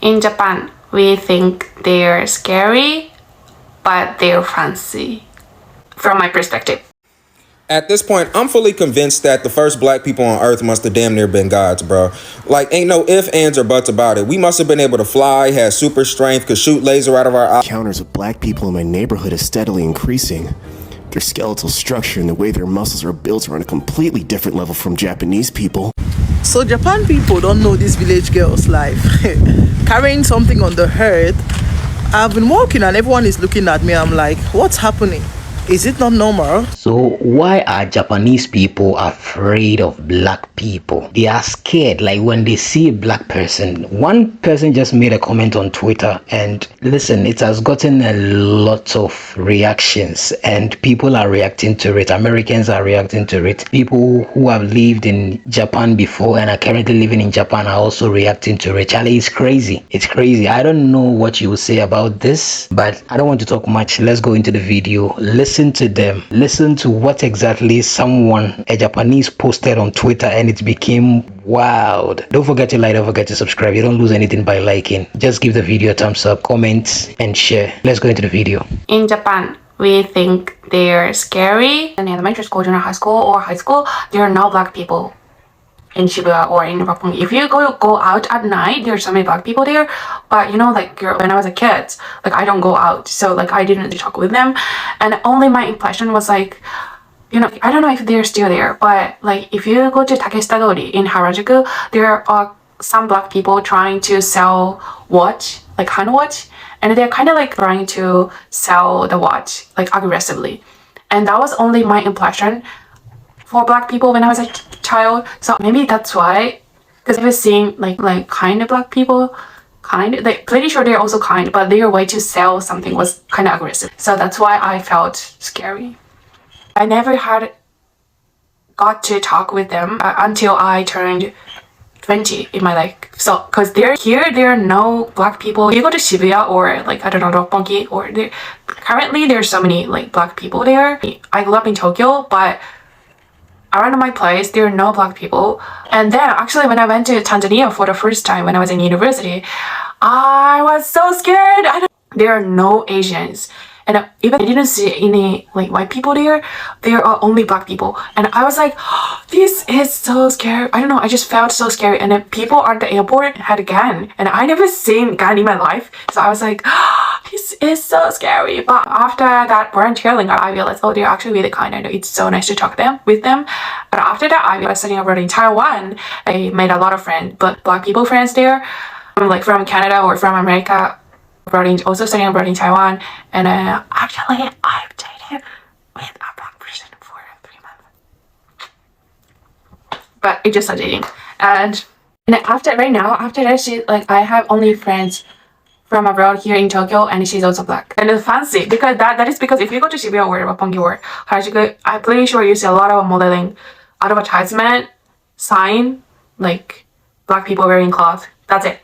In Japan, we think they're scary, but they're fancy, from my perspective. At this point, I'm fully convinced that the first black people on Earth must have damn near been gods, bro. Like, ain't no ifs, ands, or buts about it. We must have been able to fly, had super strength, could shoot laser out of our eyes. Encounters with black people in my neighborhood is steadily increasing. Their skeletal structure and the way their muscles are built are on a completely different level from Japanese people. So Japan people don't know this village girl's life. Carrying something on the head. I've been walking and everyone is looking at me. I'm like, what's happening? Is it not normal? So why are Japanese people afraid of black people? They are scared, like when they see a black person. One person just made a comment on Twitter, and listen, it has gotten a lot of reactions and people are reacting to it. Americans are reacting to it. People who have lived in Japan before and are currently living in Japan are also reacting to it. Charlie, it's crazy. It's crazy. I don't know what you will say about this, but I don't want to talk much. Let's go into the video. Listen to them. Listen to what exactly a Japanese posted on Twitter, and it became wild. Don't forget to like, don't forget to subscribe. You don't lose anything by liking. Just give the video a thumbs up, comment, and share. Let's go into the video. In Japan, we think they're scary. In elementary school, junior high school, there are no black people in Shibuya or in Roppongi. If you go out at night, there's so many black people there. But like when I was a kid, like I don't go out, so like I didn't talk with them, and only my impression was like, I don't know if they're still there, but like if you go to Takeshita-dori in Harajuku, there are some black people trying to sell watch, like hand watch, and they're kind of like trying to sell the watch like aggressively, and that was only my impression for black people when I was a child. So maybe that's why, because I was seeing like kind of black people, like pretty sure they're also kind, but their way to sell something was kind of aggressive. So that's why I felt scary. I never got to talk with them until I turned 20 in my life. So because there are no black people. You go to Shibuya or like I don't know, Roppongi, or currently there's so many like black people there. I grew up in Tokyo, but around my place, there are no black people. And then actually when I went to Tanzania for the first time when I was in university, I was so scared. There are no Asians. And even I didn't see any like white people there. There are only black people. And I was like, oh, this is so scary. I don't know, I just felt so scary. And then people at the airport had a gun. And I never seen gun in my life. So I was like, oh, this is so scary. But after that volunteering, I realized, oh, they're actually really kind, and it's so nice to talk with them. But after that, I was studying abroad in Taiwan. I made a lot of friends, but black people friends there, like from Canada or from America. Also studying abroad in Taiwan, and actually I've dated with a black person for 3 months. But it's just a dating, and after that, I have only friends from abroad here in Tokyo, and she's also black. And it's fancy because that is because if you go to Shibuya or Roppongi or Harajuku, I'm pretty sure you see a lot of modeling advertisement sign like black people wearing cloth. That's it.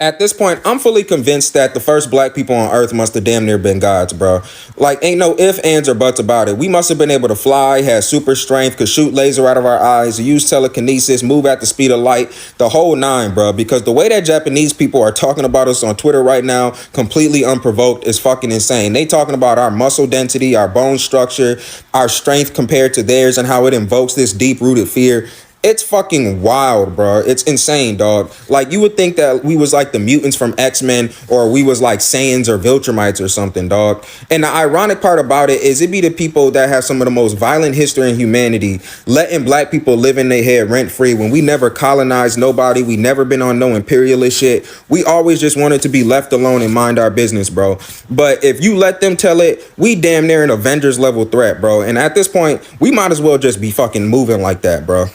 At this point, I'm fully convinced that the first black people on Earth must have damn near been gods, bro. Like, ain't no ifs, ands, or buts about it. We must have been able to fly, had super strength, could shoot laser out of our eyes, use telekinesis, move at the speed of light, the whole nine, bro. Because the way that Japanese people are talking about us on Twitter right now, completely unprovoked, is fucking insane. They talking about our muscle density, our bone structure, our strength compared to theirs, and how it invokes this deep-rooted fear. It's fucking wild, bro. It's insane, dog. Like, you would think that we was like the mutants from X-Men, or we was like Saiyans or Viltrumites or something, dog. And the ironic part about it is it be the people that have some of the most violent history in humanity letting black people live in their head rent-free when we never colonized nobody. We never been on no imperialist shit. We always just wanted to be left alone and mind our business, bro. But if you let them tell it, we damn near an Avengers level threat, bro. And at this point, we might as well just be fucking moving like that, bro.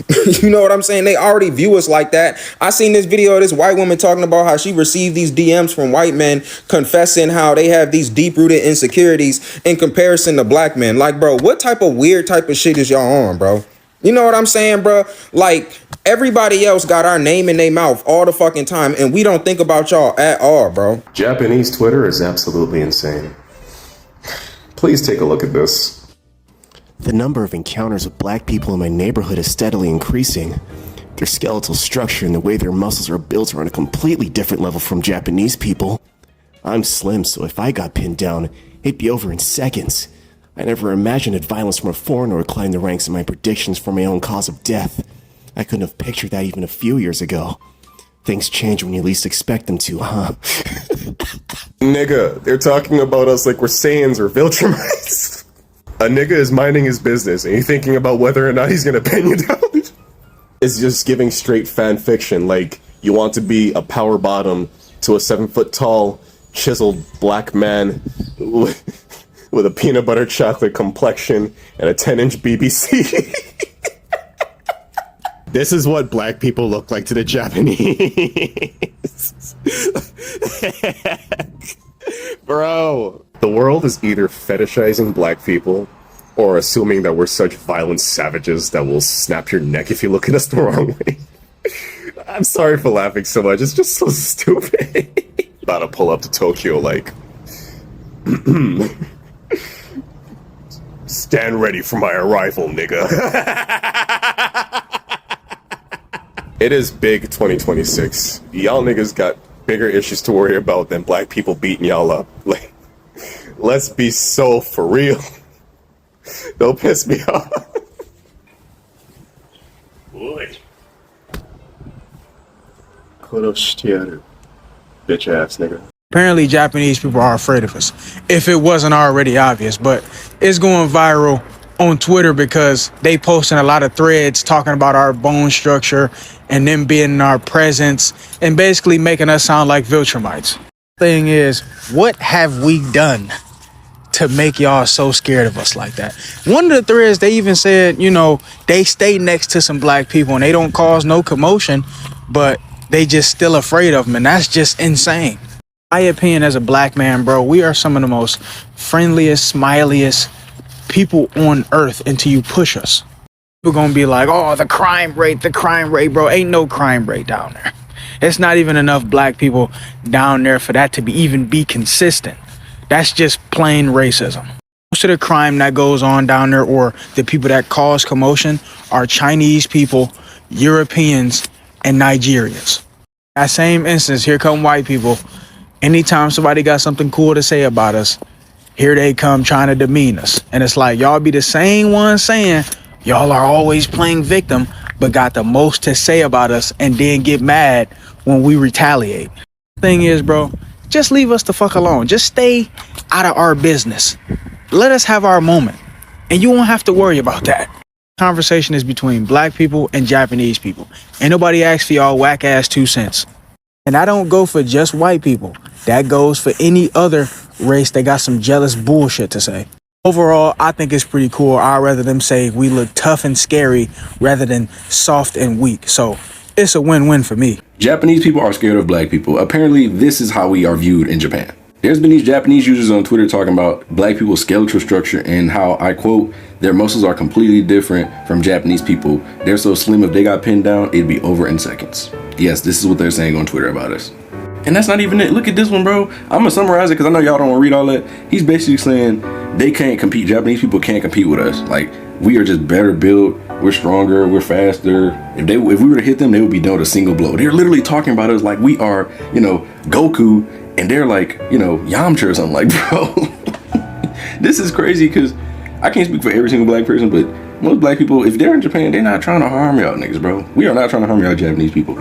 You know what I'm saying? They already view us like that. I seen this video of this white woman talking about how she received these DMs from white men confessing how they have these deep-rooted insecurities in comparison to black men. Like, bro, what type of weird type of shit is y'all on, bro? You know what I'm saying, bro? Like, everybody else got our name in their mouth all the fucking time, and we don't think about y'all at all, bro. Japanese Twitter is absolutely insane. Please take a look at this. The number of encounters with black people in my neighborhood is steadily increasing. Their skeletal structure and the way their muscles are built are on a completely different level from Japanese people. I'm slim, so if I got pinned down, it'd be over in seconds. I never imagined that violence from a foreigner would climb the ranks in my predictions for my own cause of death. I couldn't have pictured that even a few years ago. Things change when you least expect them to, huh? Nigga, they're talking about us like we're Saiyans or Viltrumites. A nigga is minding his business, and you're thinking about whether or not he's gonna pin you down. It's just giving straight fan fiction, like you want to be a power bottom to a 7-foot-tall, chiseled black man with a peanut butter chocolate complexion and a 10-inch BBC. This is what black people look like to the Japanese. Bro, the world is either fetishizing black people or assuming that we're such violent savages that will snap your neck if you look at us the wrong way. I'm sorry for laughing so much, it's just so stupid. About to pull up to Tokyo like... Stand ready for my arrival, nigga. It is big 2026. Y'all niggas got bigger issues to worry about than black people beating y'all up. Like, let's be so for real. Don't piss me off. Boy. Bitch ass nigga. Apparently, Japanese people are afraid of us, if it wasn't already obvious, but it's going viral on Twitter because they posting a lot of threads talking about our bone structure and them being in our presence and basically making us sound like Viltrumites. Thing is, what have we done to make y'all so scared of us like that? One of the threads, they even said, you know, they stay next to some black people and they don't cause no commotion, but they just still afraid of them, and that's just insane. My opinion as a black man, bro, we are some of the most friendliest, smiliest people on earth until you push us. We're gonna be like, oh, the crime rate, bro. Ain't no crime rate down there. It's not even enough black people down there for that to even be consistent. That's just plain racism. Most of the crime that goes on down there, or the people that cause commotion, are Chinese people, Europeans, and Nigerians. That same instance, here come white people. Anytime somebody got something cool to say about us, here they come trying to demean us. And it's like, y'all be the same ones saying y'all are always playing victim, but got the most to say about us and then get mad when we retaliate. Thing is, bro, just leave us the fuck alone. Just stay out of our business. Let us have our moment, and you won't have to worry about that. Conversation is between black people and Japanese people. Ain't nobody asked for y'all whack ass 2 cents. And I don't go for just white people. That goes for any other race that got some jealous bullshit to say. Overall, I think it's pretty cool. I'd rather them say we look tough and scary rather than soft and weak. So it's a win-win for me. Japanese people are scared of black people. Apparently, this is how we are viewed in Japan. There's been these Japanese users on Twitter talking about black people's skeletal structure and how, I quote, their muscles are completely different from Japanese people. They're so slim, if they got pinned down, it'd be over in seconds. Yes, this is what they're saying on Twitter about us. And that's not even it. Look at this one, bro. I'm gonna summarize it because I know y'all don't want to read all that. He's basically saying they can't compete. Japanese people can't compete with us. Like, we are just better built. We're stronger. We're faster. If we were to hit them, they would be done with a single blow. They're literally talking about us like we are, you know, Goku, and they're like, you know, Yamcha or something. Like, bro, this is crazy because I can't speak for every single black person, but most black people, if they're in Japan, they're not trying to harm y'all niggas, bro. We are not trying to harm y'all Japanese people.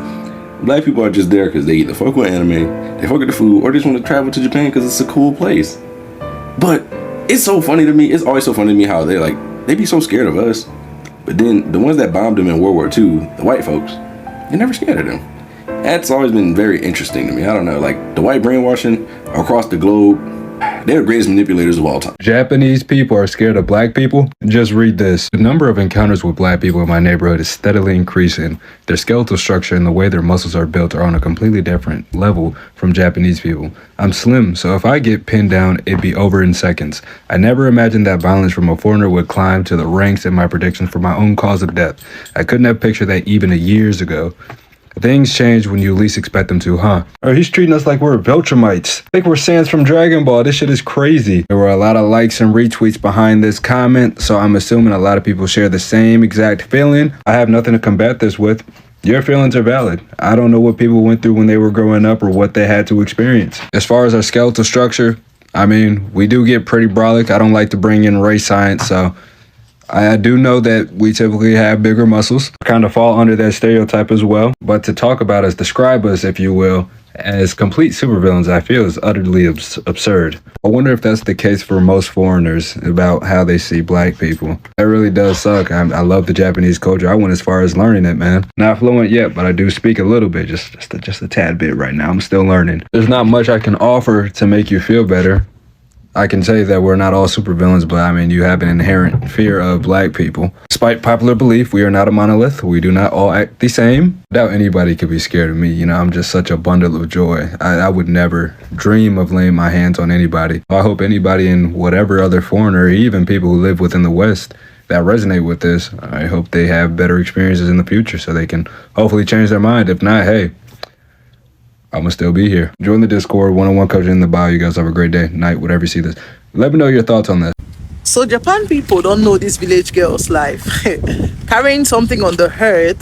Black people are just there because they either fuck with anime, they fuck with the food, or they just want to travel to Japan because it's a cool place. But it's so funny to me. It's always so funny to me how they be so scared of us. But then the ones that bombed them in World War II, the white folks, they're never scared of them. That's always been very interesting to me. I don't know, like the white brainwashing across the globe, they're the greatest manipulators of all time. Japanese people are scared of black people? Just read this. The number of encounters with black people in my neighborhood is steadily increasing. Their skeletal structure and the way their muscles are built are on a completely different level from Japanese people. I'm slim, so if I get pinned down, it'd be over in seconds. I never imagined that violence from a foreigner would climb to the ranks in my predictions for my own cause of death. I couldn't have pictured that even years ago. Things change when you least expect them to, huh? Or he's treating us like we're Viltrumites. Like we're Sans from Dragon Ball. This shit is crazy. There were a lot of likes and retweets behind this comment, so I'm assuming a lot of people share the same exact feeling. I have nothing to combat this with. Your feelings are valid. I don't know what people went through when they were growing up or what they had to experience. As far as our skeletal structure, I mean, we do get pretty brolic. I don't like to bring in race science, so I do know that we typically have bigger muscles, kind of fall under that stereotype as well. But to talk about us, describe us, if you will, as complete supervillains, I feel is utterly absurd. I wonder if that's the case for most foreigners about how they see black people. That really does suck. I love the Japanese culture. I went as far as learning it, man. Not fluent yet, but I do speak a little bit, just a tad bit right now. I'm still learning. There's not much I can offer to make you feel better. I can say that we're not all supervillains, but I mean, you have an inherent fear of black people. Despite popular belief, we are not a monolith. We do not all act the same. I doubt anybody could be scared of me. You know, I'm just such a bundle of joy. I would never dream of laying my hands on anybody. I hope anybody in whatever other foreigner, even people who live within the West, that resonate with this, I hope they have better experiences in the future so they can hopefully change their mind. If not, hey, I'm gonna still be here. Join the Discord, one-on-one coaching in the bio. You guys have a great day, night, whatever you see this. Let me know your thoughts on this. So Japan people don't know this village girl's life. Carrying something on the head.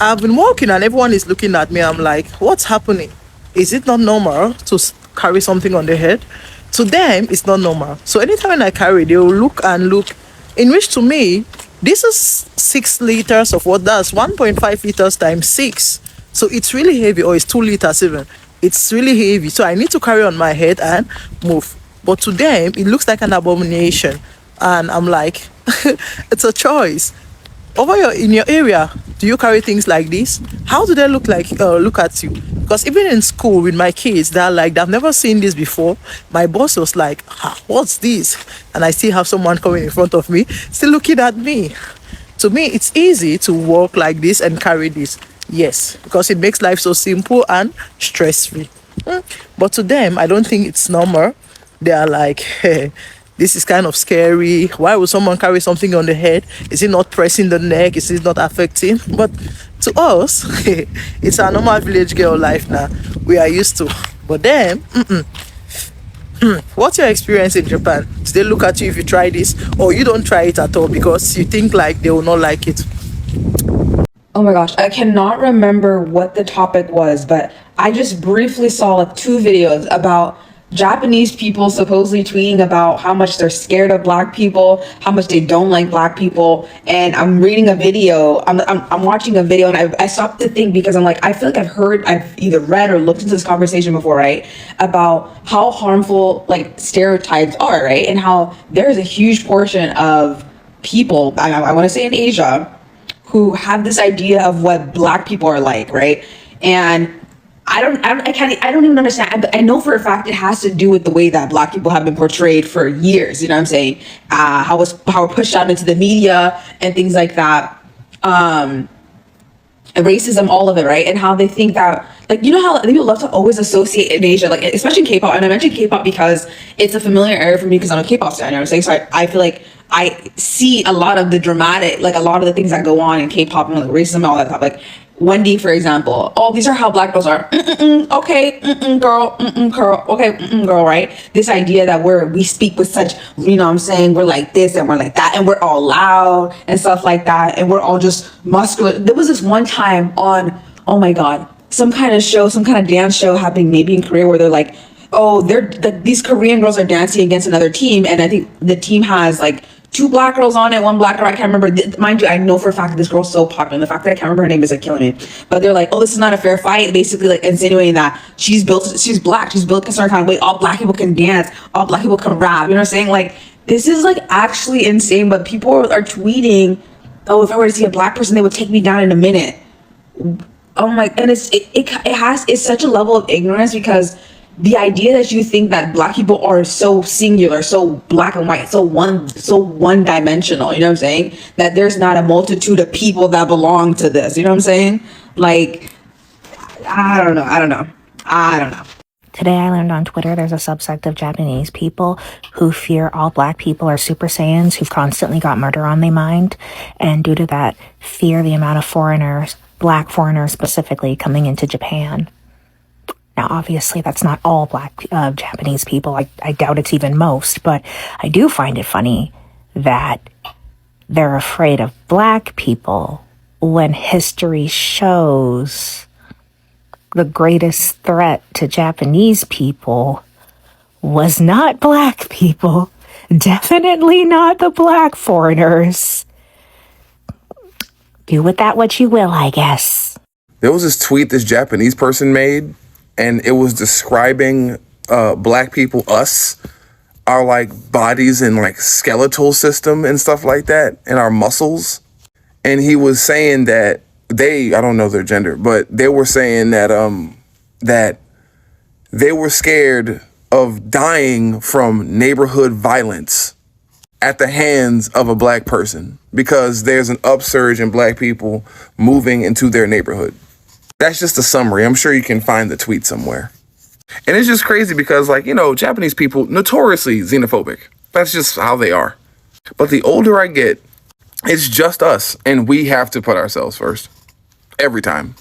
I've been walking and everyone is looking at me. I'm like, what's happening? Is it not normal to carry something on the head? To them, it's not normal. So anytime when I carry, they will look and look. In which to me, this is 6 liters of what? That's 1.5 liters times 6. So it's really heavy, or it's 2 liters even. It's really heavy. So I need to carry on my head and move. But to them, it looks like an abomination. And I'm like, it's a choice. In your area, do you carry things like this? How do they look at you? Because even in school with my kids, they're like, they've never seen this before. My boss was like, what's this? And I still have someone coming in front of me, still looking at me. To me, it's easy to walk like this and carry this. Yes, because it makes life so simple and stress-free. But to them, I don't think it's normal. They are like, hey, this is kind of scary. Why would someone carry something on the head? Is it not pressing the neck? Is it not affecting? But to us, it's a normal village girl life now. We are used to. But them, what's your experience in Japan? Do they look at you if you try this? Or you don't try it at all because you think like they will not like it? Oh my gosh, I cannot remember what the topic was, but I just briefly saw like 2 videos about Japanese people supposedly tweeting about how much they're scared of black people, how much they don't like black people. And I'm reading a video, I'm watching a video, and I stopped to think because I'm like, I feel like I've either read or looked into this conversation before, right? About how harmful like stereotypes are, right? And how there's a huge portion of people, I want to say in Asia, who have this idea of what black people are like, right? And I don't even understand. I know for a fact it has to do with the way that black people have been portrayed for years. You know what I'm saying? How we're pushed out into the media and things like that. And racism, all of it, right? And how they think that, like, you know how people love to always associate in Asia, like especially in K-pop. And I mentioned K-pop because it's a familiar area for me because I'm a K-pop stan. You know what I'm saying? So I feel like I see a lot of the dramatic, like a lot of the things that go on in K-pop and like racism and all that stuff. Like Wendy, for example. Oh, these are how black girls are. Okay, girl, girl. Okay, girl, right? This idea that we speak with such, you know what I'm saying? We're like this and we're like that and we're all loud and stuff like that. And we're all just muscular. There was this one time on, oh my God, some kind of show, some kind of dance show happening maybe in Korea where they're like, oh, these Korean girls are dancing against another team. And I think the team has like 2 black girls on it, 1 black girl, I can't remember. Mind you, I know for a fact that this girl's so popular, and the fact that I can't remember her name is like killing me. But they're like, oh, this is not a fair fight, basically like insinuating that she's black, she's built a certain kind of way, all black people can dance, all black people can rap, you know what I'm saying? Like, this is like actually insane, but people are tweeting, oh, if I were to see a black person, they would take me down in a minute. Oh my, and it's such a level of ignorance because the idea that you think that black people are so singular, so black and white, so one dimensional, you know what I'm saying? That there's not a multitude of people that belong to this, you know what I'm saying? Like, I don't know. Today I learned on Twitter there's a subsect of Japanese people who fear all black people are Super Saiyans who've constantly got murder on their mind. And due to that, fear the amount of foreigners, black foreigners specifically, coming into Japan. Now, obviously, that's not all black Japanese people. I doubt it's even most, but I do find it funny that they're afraid of black people when history shows the greatest threat to Japanese people was not black people, definitely not the black foreigners. Do with that what you will, I guess. There was this tweet this Japanese person made, and it was describing black people, us, our like bodies and like skeletal system and stuff like that, and our muscles. And he was saying that I don't know their gender, but they were saying that that they were scared of dying from neighborhood violence at the hands of a black person because there's an upsurge in black people moving into their neighborhood. That's just a summary. I'm sure you can find the tweet somewhere. And it's just crazy because, like, you know, Japanese people, notoriously xenophobic. That's just how they are. But the older I get, it's just us. And we have to put ourselves first. Every time.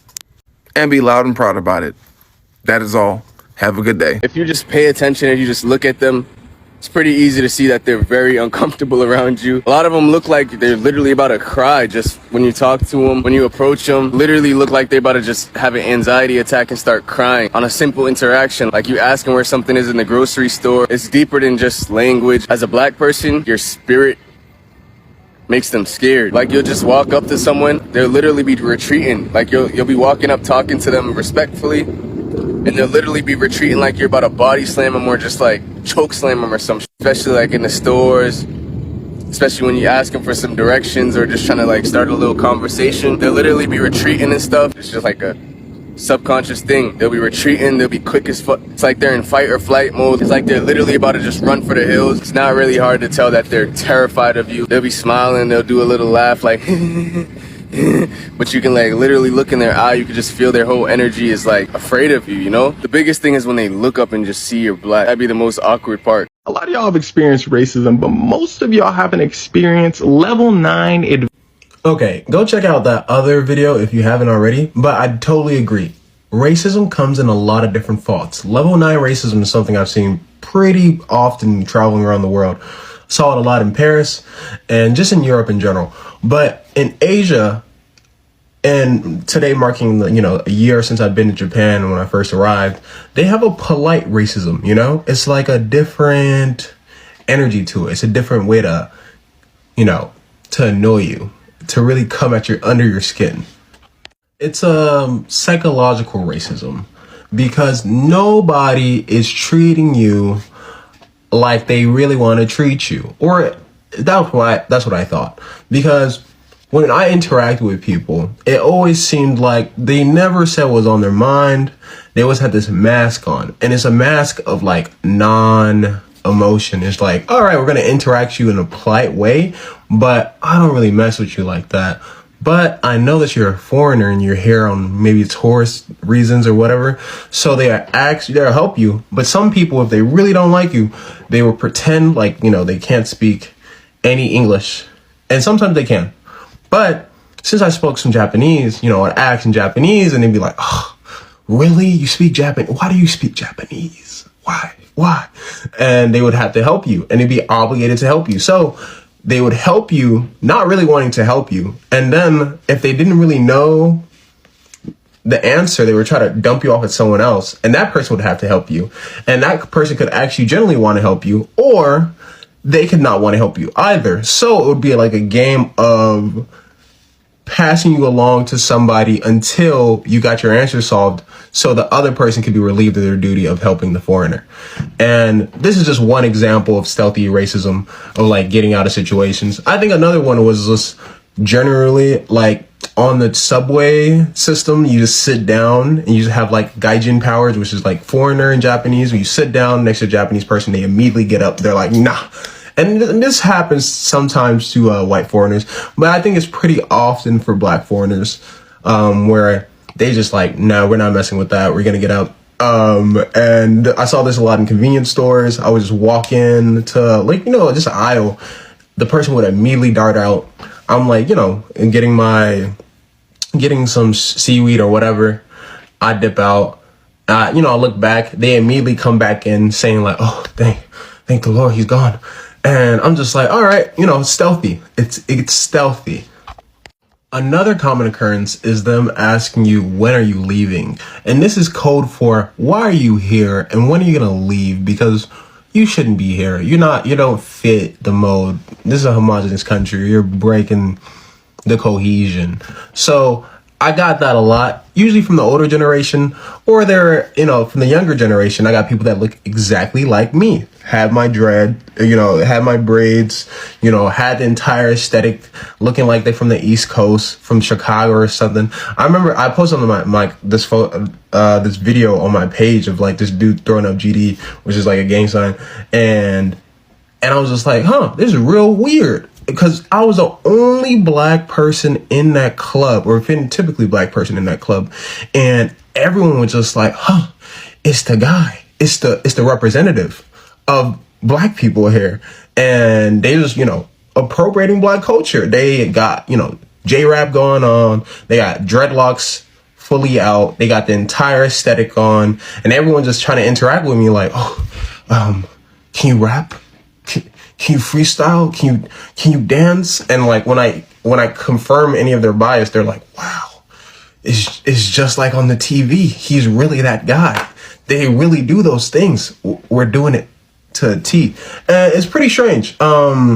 And be loud and proud about it. That is all. Have a good day. If you just pay attention and you just look at them, it's pretty easy to see that they're very uncomfortable around you. A lot of them look like they're literally about to cry just when you talk to them, when you approach them. Literally look like they're about to just have an anxiety attack and start crying on a simple interaction. Like you ask them where something is in the grocery store. It's deeper than just language. As a black person, your spirit makes them scared. Like you'll just walk up to someone, they'll literally be retreating. Like you'll be walking up talking to them respectfully, and they'll literally be retreating like you're about to body slam them or just like choke slam them or something. Especially like in the stores, especially when you ask them for some directions or just trying to like start a little conversation. They'll literally be retreating and stuff. It's just like a subconscious thing. They'll be retreating, they'll be quick as fuck. It's like they're in fight or flight mode. It's like they're literally about to just run for the hills. It's not really hard to tell that they're terrified of you. They'll be smiling, they'll do a little laugh like but you can like literally look in their eye, you can just feel their whole energy is like afraid of you, you know? The biggest thing is when they look up and just see you're black. That'd be the most awkward part. A lot of y'all have experienced racism, but most of y'all haven't experienced level 9 Okay, go check out that other video if you haven't already, but I totally agree. Racism comes in a lot of different faults. Level 9 racism is something I've seen pretty often traveling around the world. Saw it a lot in Paris and just in Europe in general. But in Asia, and today marking a year since I've been to Japan when I first arrived, they have a polite racism, you know? It's like a different energy to it. It's a different way to, to annoy you, to really come at under your skin. It's a psychological racism because nobody is treating you like they really want to treat you. Or that's what I thought. Because when I interact with people, it always seemed like they never said what was on their mind. They always had this mask on. And it's a mask of like non-emotion. It's like, all right, we're going to interact you in a polite way, but I don't really mess with you like that. But I know that you're a foreigner and you're here on maybe tourist reasons or whatever. So they'll help you. But some people, if they really don't like you, they will pretend like, they can't speak any English. And sometimes they can. But since I spoke some Japanese, I'd ask in Japanese and they'd be like, oh, really? You speak Japanese? Why do you speak Japanese? Why? And they would have to help you and they'd be obligated to help you. So they would help you, not really wanting to help you. And then if they didn't really know the answer, they would try to dump you off at someone else. And that person would have to help you. And that person could actually generally want to help you, or they could not want to help you either. So it would be like a game of passing you along to somebody until you got your answer solved so the other person could be relieved of their duty of helping the foreigner. And this is just one example of stealthy racism, of like getting out of situations. I think another one was just generally like on the subway system, you just sit down and you just have like gaijin powers, which is like foreigner in Japanese. When you sit down next to a Japanese person, they immediately get up. They're like, nah. And this happens sometimes to white foreigners, but I think it's pretty often for black foreigners, where they just like, no, we're not messing with that. We're going to get up. And I saw this a lot in convenience stores. I would just walk in to like, just an aisle. The person would immediately dart out. I'm like, and getting some seaweed or whatever. I dip out. I look back. They immediately come back in saying like, oh, thank the Lord, he's gone. And I'm just like, all right, stealthy. It's stealthy. Another common occurrence is them asking you, when are you leaving? And this is code for, why are you here and when are you going to leave? Because you shouldn't be here. You don't fit the mode. This is a homogenous country. You're breaking the cohesion. So I got that a lot, usually from the older generation, or from the younger generation. I got people that look exactly like me, had my dread, had my braids, had the entire aesthetic, looking like they're from the East Coast, from Chicago or something. I remember I posted on this video on my page of like this dude throwing up GD, which is like a gang sign, and I was just like, this is real weird. Because I was the only black person in that club, or typically black person in that club, and everyone was just like, it's the guy, it's the representative of black people here, and they just appropriating black culture. They got J-rap going on, they got dreadlocks fully out, they got the entire aesthetic on, and everyone's just trying to interact with me like, can you rap? Can you freestyle? Can you dance? And like when I confirm any of their bias, they're like, wow, it's just like on the TV. He's really that guy. They really do those things. We're doing it to a T. It's pretty strange. But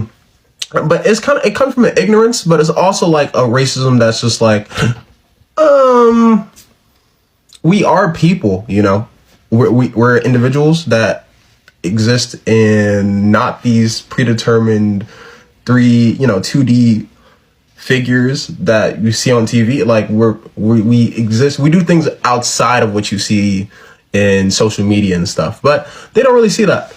it comes from an ignorance, but it's also like a racism that's just like, we are people, we're individuals that exist in not these predetermined 2D figures that you see on TV. Like we exist, we do things outside of what you see in social media and stuff, but they don't really see that.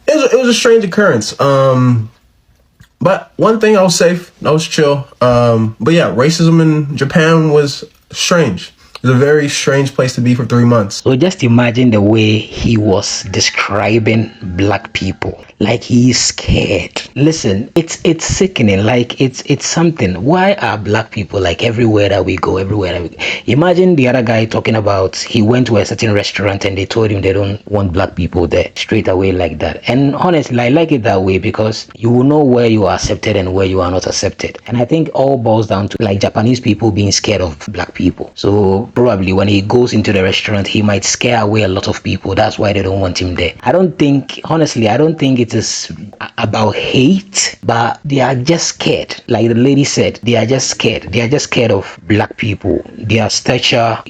It was a strange occurrence. But one thing I'll say, that was chill. But yeah, racism in Japan was strange. It's a very strange place to be for 3 months. So just imagine the way he was describing black people. Like he's scared. Listen, it's sickening. Like it's something. Why are black people like everywhere that we go? Imagine the other guy talking about he went to a certain restaurant and they told him they don't want black people there straight away like that. And honestly, I like it that way because you will know where you are accepted and where you are not accepted. And I think all boils down to like Japanese people being scared of black people. So probably when he goes into the restaurant, he might scare away a lot of people. That's why they don't want him there. I don't think it is about hate, but they are just scared. Like the lady said, they are just scared. They are just scared of black people. Their stature,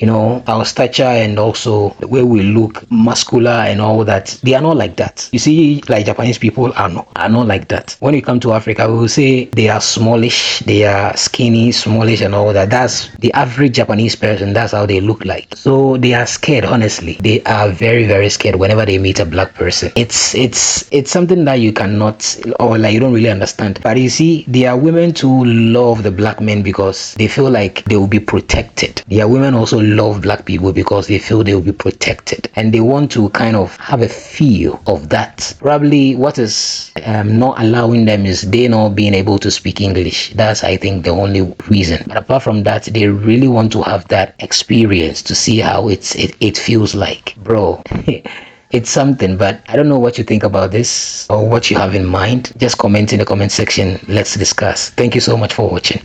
our stature, and also the way we look, muscular and all that. They are not like that. You see, like Japanese people are not like that. When you come to Africa, we will say they are smallish, they are skinny, smallish and all that. That's the average Japanese person. That's how they look like. So they are scared, honestly. They are very, very scared whenever they meet a black person. It's something that you cannot, or like you don't really understand. But you see, there are women who love the black men because they feel like they will be protected. There are women also love black people because they feel they will be protected. And they want to kind of have a feel of that. Probably what is not allowing them is they not being able to speak English. That's, I think, the only reason. But apart from that, they really want to have that experience to see how it feels like. Bro, it's something. But I don't know what you think about this or what you have in mind. Just comment in the comment section. Let's discuss. Thank you so much for watching.